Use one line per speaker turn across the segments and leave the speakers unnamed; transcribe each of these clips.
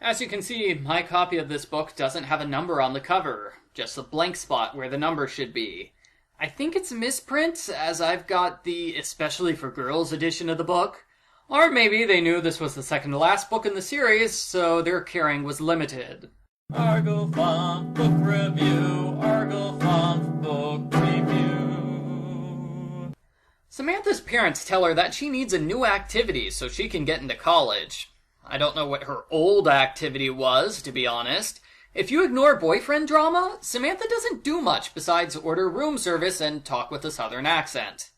As you can see, my copy of this book doesn't have a number on the cover, just a blank spot where the number should be. I think it's a misprint, as I've got the Especially for Girls edition of the book. Or maybe they knew this was the second to last book in the series, so their carrying was limited.
Argo Funk Book Review, Argo Funk Book Review.
Samantha's parents tell her that she needs a new activity so she can get into college. I don't know what her old activity was, to be honest. If you ignore boyfriend drama, Samantha doesn't do much besides order room service and talk with a southern accent.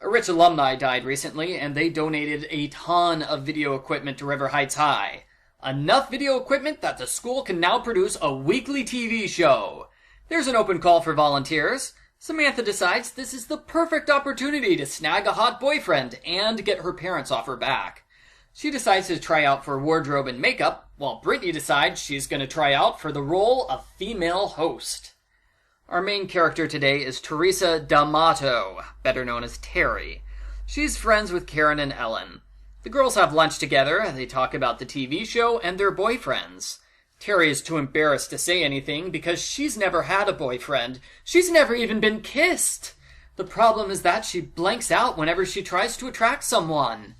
A rich alumni died recently, and they donated a ton of video equipment to River Heights High. Enough video equipment that the school can now produce a weekly TV show. There's an open call for volunteers. Samantha decides this is the perfect opportunity to snag a hot boyfriend and get her parents off her back. She decides to try out for wardrobe and makeup, while Brittany decides she's going to try out for the role of female host. Our main character today is Teresa D'Amato, better known as Terry. She's friends with Karen and Ellen. The girls have lunch together, they talk about the TV show and their boyfriends. Terry is too embarrassed to say anything because she's never had a boyfriend. She's never even been kissed. The problem is that she blanks out whenever she tries to attract someone.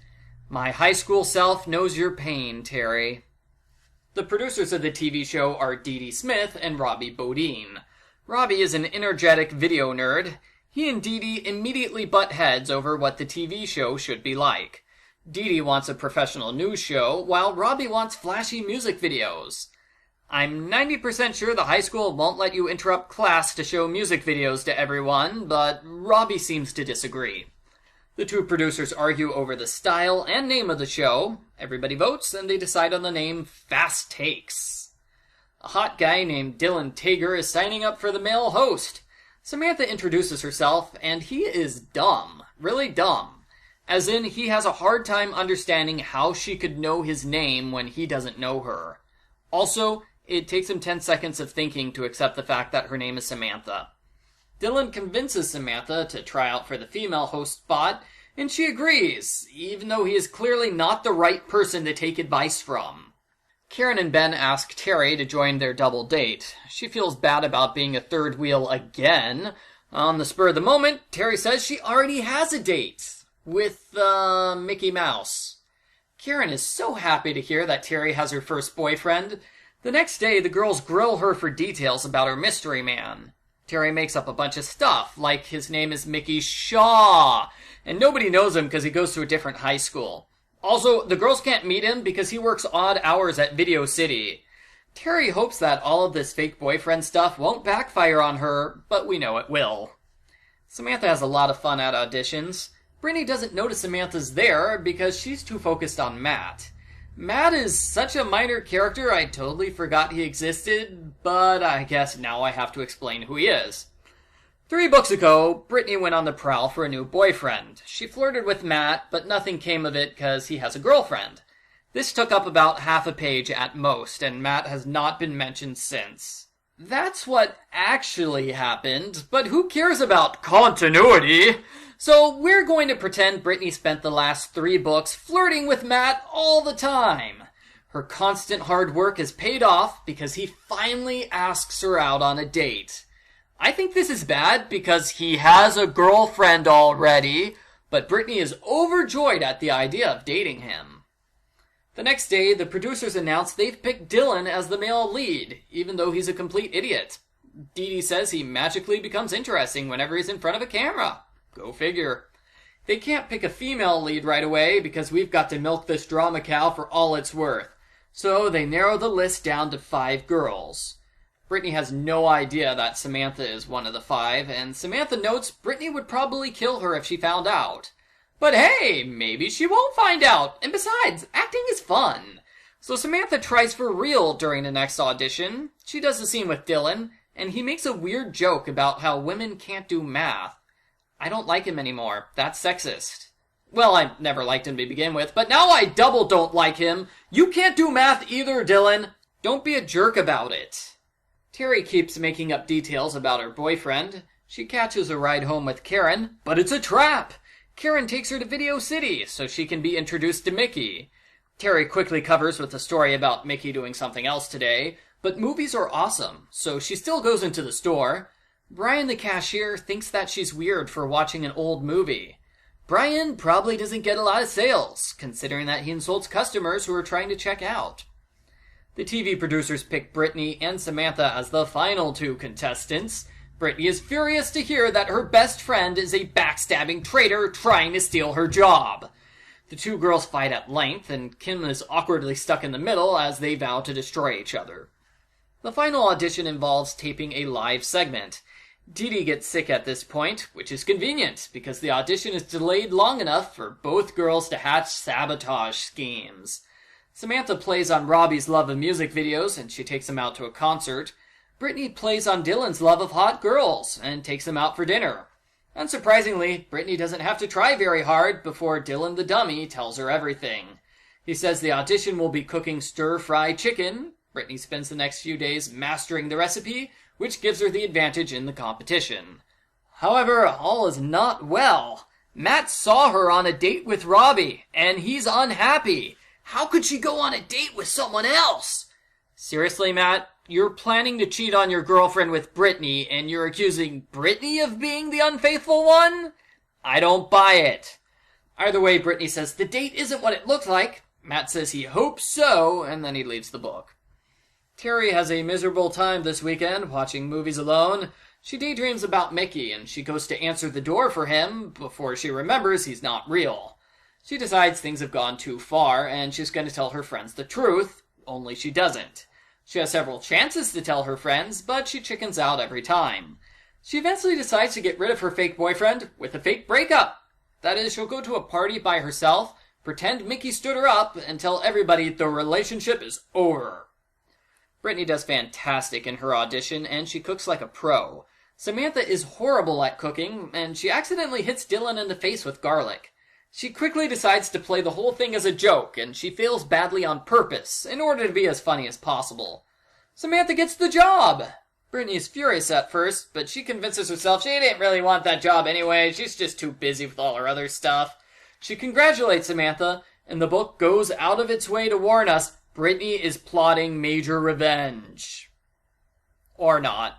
My high school self knows your pain, Terry. The producers of the TV show are Dee Dee Smith and Robbie Bodine. Robbie is an energetic video nerd. He and Dee Dee immediately butt heads over what the TV show should be like. Dee Dee wants a professional news show, while Robbie wants flashy music videos. I'm 90% sure the high school won't let you interrupt class to show music videos to everyone, but Robbie seems to disagree. The two producers argue over the style and name of the show. Everybody votes, and they decide on the name Fast Takes. A hot guy named Dylan Tager is signing up for the male host. Samantha introduces herself, and he is dumb. Really dumb. As in, he has a hard time understanding how she could know his name when he doesn't know her. Also, it takes him 10 seconds of thinking to accept the fact that her name is Samantha. Dylan convinces Samantha to try out for the female host spot, and she agrees, even though he is clearly not the right person to take advice from. Karen and Ben ask Terry to join their double date. She feels bad about being a third wheel again. On the spur of the moment, Terry says she already has a date with, Mickey Mouse. Karen is so happy to hear that Terry has her first boyfriend. The next day, the girls grill her for details about her mystery man. Terry makes up a bunch of stuff, like his name is Mickey Shaw, and nobody knows him because he goes to a different high school. Also, the girls can't meet him because he works odd hours at Video City. Terry hopes that all of this fake boyfriend stuff won't backfire on her, but we know it will. Samantha has a lot of fun at auditions. Brittany doesn't notice Samantha's there because she's too focused on Matt. Matt is such a minor character I totally forgot he existed, but I guess now I have to explain who he is. 3 books ago, Brittany went on the prowl for a new boyfriend. She flirted with Matt, but nothing came of it because he has a girlfriend. This took up about half a page at most, and Matt has not been mentioned since. That's what actually happened, but who cares about continuity? So we're going to pretend Brittany spent the last 3 books flirting with Matt all the time. Her constant hard work has paid off because he finally asks her out on a date. I think this is bad because he has a girlfriend already, but Brittany is overjoyed at the idea of dating him. The next day, the producers announce they've picked Dylan as the male lead, even though he's a complete idiot. Dee Dee says he magically becomes interesting whenever he's in front of a camera. Go figure. They can't pick a female lead right away because we've got to milk this drama cow for all it's worth. So they narrow the list down to 5 girls. Brittany has no idea that Samantha is one of the 5, and Samantha notes Brittany would probably kill her if she found out. But hey, maybe she won't find out, and besides, acting is fun. So Samantha tries for real during the next audition. She does the scene with Dylan, and he makes a weird joke about how women can't do math. I don't like him anymore. That's sexist. Well, I never liked him to begin with, but now I double don't like him. You can't do math either, Dylan. Don't be a jerk about it. Terry keeps making up details about her boyfriend. She catches a ride home with Karen, but it's a trap. Karen takes her to Video City so she can be introduced to Mickey. Terry quickly covers with a story about Mickey doing something else today, but movies are awesome, so she still goes into the store. Brian the cashier thinks that she's weird for watching an old movie. Brian probably doesn't get a lot of sales, considering that he insults customers who are trying to check out. The TV producers pick Brittany and Samantha as the final two contestants. Brittany is furious to hear that her best friend is a backstabbing traitor trying to steal her job. The two girls fight at length, and Kim is awkwardly stuck in the middle as they vow to destroy each other. The final audition involves taping a live segment. Dee Dee gets sick at this point, which is convenient, because the audition is delayed long enough for both girls to hatch sabotage schemes. Samantha plays on Robbie's love of music videos, and she takes him out to a concert. Brittany plays on Dylan's love of hot girls, and takes him out for dinner. Unsurprisingly, Brittany doesn't have to try very hard before Dylan the dummy tells her everything. He says the audition will be cooking stir-fry chicken. Brittany spends the next few days mastering the recipe, which gives her the advantage in the competition. However, all is not well. Matt saw her on a date with Robbie, and he's unhappy. How could she go on a date with someone else? Seriously, Matt? You're planning to cheat on your girlfriend with Brittany, and you're accusing Brittany of being the unfaithful one? I don't buy it. Either way, Brittany says the date isn't what it looked like. Matt says he hopes so, and then he leaves the book. Terry has a miserable time this weekend, watching movies alone. She daydreams about Mickey, and she goes to answer the door for him before she remembers he's not real. She decides things have gone too far, and she's going to tell her friends the truth, only she doesn't. She has several chances to tell her friends, but she chickens out every time. She eventually decides to get rid of her fake boyfriend with a fake breakup. That is, she'll go to a party by herself, pretend Mickey stood her up, and tell everybody the relationship is over. Brittany does fantastic in her audition, and she cooks like a pro. Samantha is horrible at cooking, and she accidentally hits Dylan in the face with garlic. She quickly decides to play the whole thing as a joke, and she fails badly on purpose, in order to be as funny as possible. Samantha gets the job! Brittany is furious at first, but she convinces herself she didn't really want that job anyway, she's just too busy with all her other stuff. She congratulates Samantha, and the book goes out of its way to warn us Brittany is plotting major revenge. Or not.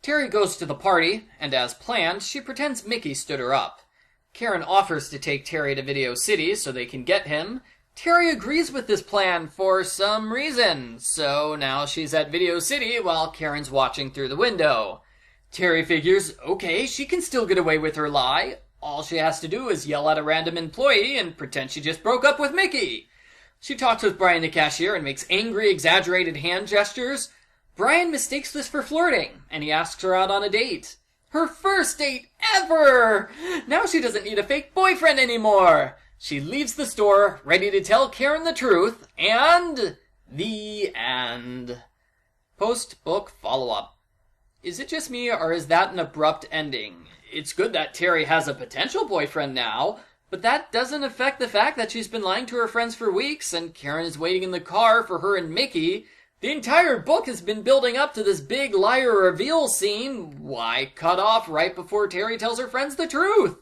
Terry goes to the party, and as planned, she pretends Mickey stood her up. Karen offers to take Terry to Video City so they can get him. Terry agrees with this plan for some reason, so now she's at Video City while Karen's watching through the window. Terry figures, okay, she can still get away with her lie. All she has to do is yell at a random employee and pretend she just broke up with Mickey. She talks with Brian the cashier and makes angry, exaggerated hand gestures. Brian mistakes this for flirting, and he asks her out on a date. Her first date ever! Now she doesn't need a fake boyfriend anymore! She leaves the store, ready to tell Karen the truth, and the end. Post-book follow-up. Is it just me, or is that an abrupt ending? It's good that Terry has a potential boyfriend now, but that doesn't affect the fact that she's been lying to her friends for weeks, and Karen is waiting in the car for her and Mickey. The entire book has been building up to this big liar reveal scene. Why cut off right before Terry tells her friends the truth?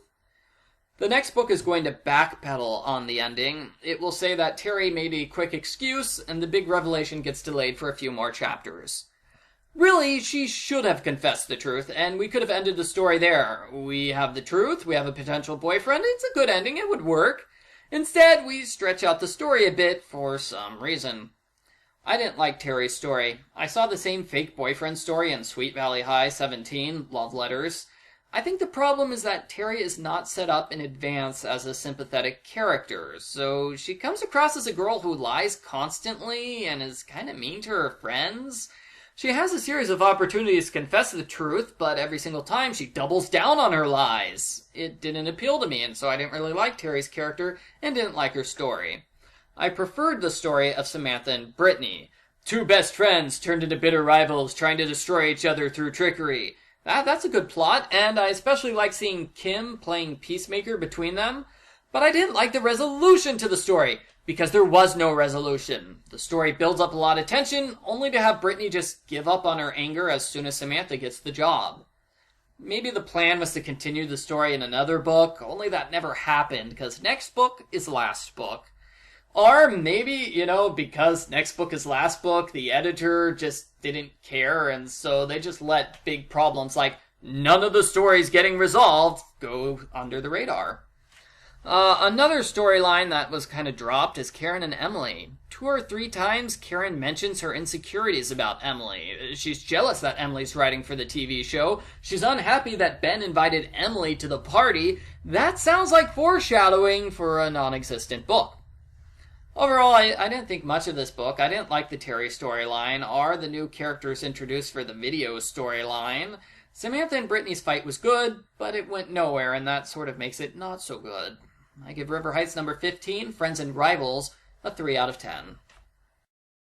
The next book is going to backpedal on the ending. It will say that Terry made a quick excuse, and the big revelation gets delayed for a few more chapters. Really, she should have confessed the truth, and we could have ended the story there. We have the truth, we have a potential boyfriend, it's a good ending, it would work. Instead, we stretch out the story a bit for some reason. I didn't like Terry's story. I saw the same fake boyfriend story in Sweet Valley High 17, Love Letters. I think the problem is that Terry is not set up in advance as a sympathetic character, so she comes across as a girl who lies constantly and is kind of mean to her friends. She has a series of opportunities to confess the truth, but every single time she doubles down on her lies. It didn't appeal to me, and so I didn't really like Terry's character and didn't like her story. I preferred the story of Samantha and Brittany. Two best friends turned into bitter rivals trying to destroy each other through trickery. That's a good plot, and I especially like seeing Kim playing peacemaker between them. But I didn't like the resolution to the story, because there was no resolution. The story builds up a lot of tension, only to have Brittany just give up on her anger as soon as Samantha gets the job. Maybe the plan was to continue the story in another book, only that never happened, because next book is last book. Or maybe, because next book is last book, the editor just didn't care, and so they just let big problems like none of the stories getting resolved go under the radar. Another storyline that was kind of dropped is Karen and Emily. 2 or 3 times, Karen mentions her insecurities about Emily. She's jealous that Emily's writing for the TV show. She's unhappy that Ben invited Emily to the party. That sounds like foreshadowing for a non-existent book. Overall, I didn't think much of this book. I didn't like the Terry storyline or the new characters introduced for the video storyline. Samantha and Brittany's fight was good, but it went nowhere, and that sort of makes it not so good. I give River Heights number 15, Friends and Rivals, a 3 out of 10.